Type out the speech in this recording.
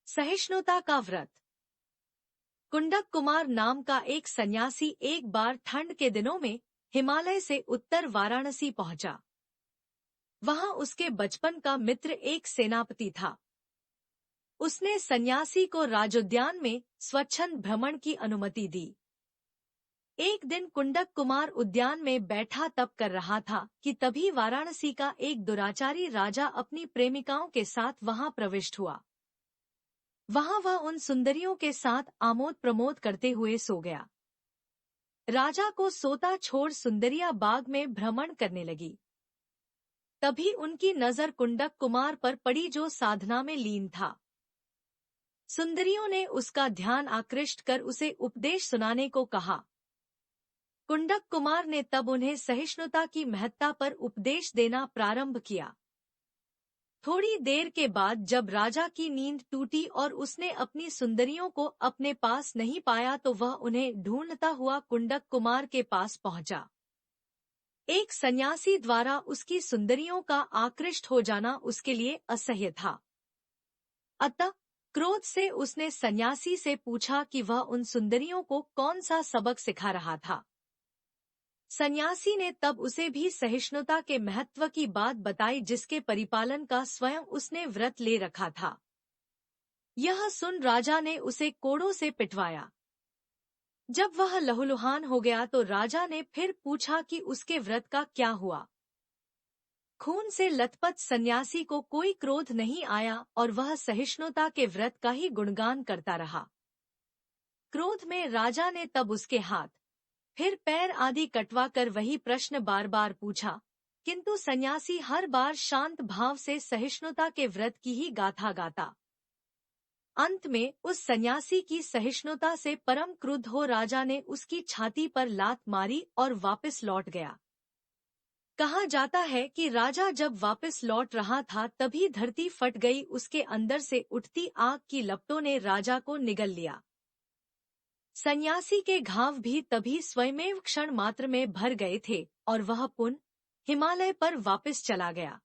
सहिष्णुता का व्रत। कुंडक कुमार नाम का एक सन्यासी एक बार ठंड के दिनों में हिमालय से उत्तर वाराणसी पहुंचा। वहां उसके बचपन का मित्र एक सेनापति था। उसने सन्यासी को राजोद्यान में स्वच्छंद भ्रमण की अनुमति दी। एक दिन कुंडक कुमार उद्यान में बैठा तप कर रहा था कि तभी वाराणसी का एक दुराचारी राजा अपनी प्रेमिकाओं के साथ वहां प्रविष्ट हुआ। वहां वह उन सुंदरियों के साथ आमोद प्रमोद करते हुए सो गया। राजा को सोता छोड़ सुंदरिया बाग में भ्रमण करने लगी। तभी उनकी नजर कुंडक कुमार पर पड़ी जो साधना में लीन था। सुंदरियों ने उसका ध्यान आकृष्ट कर उसे उपदेश सुनाने को कहा। कुंडक कुमार ने तब उन्हें सहिष्णुता की महत्ता पर उपदेश देना प्रारंभ किया। थोड़ी देर के बाद जब राजा की नींद टूटी और उसने अपनी सुंदरियों को अपने पास नहीं पाया तो वह उन्हें ढूंढता हुआ कुंडक कुमार के पास पहुंचा। एक सन्यासी द्वारा उसकी सुंदरियों का आकृष्ट हो जाना उसके लिए असह्य था। अतः क्रोध से उसने सन्यासी से पूछा कि वह उन सुंदरियों को कौन सा सबक सिखा रहा था। सन्यासी ने तब उसे भी सहिष्णुता के महत्व की बात बताई जिसके परिपालन का स्वयं उसने व्रत ले रखा था। यह सुन राजा ने उसे कोड़ों से पिटवाया। जब वह लहूलुहान हो गया तो राजा ने फिर पूछा कि उसके व्रत का क्या हुआ। खून से लथपथ सन्यासी को कोई क्रोध नहीं आया और वह सहिष्णुता के व्रत का ही गुणगान करता रहा। क्रोध में राजा ने तब उसके हाथ फिर पैर आदि कटवा कर वही प्रश्न बार बार पूछा, किंतु सन्यासी हर बार शांत भाव से सहिष्णुता के व्रत की ही गाथा गाता। अंत में उस सन्यासी की सहिष्णुता से परम क्रुद्ध हो राजा ने उसकी छाती पर लात मारी और वापस लौट गया। कहा जाता है कि राजा जब वापस लौट रहा था तभी धरती फट गई। उसके अंदर से उठती आग की लपटों ने राजा को निगल लिया। सन्यासी के घाव भी तभी स्वयमेव क्षण मात्र में भर गए थे और वह पुनः हिमालय पर वापस चला गया।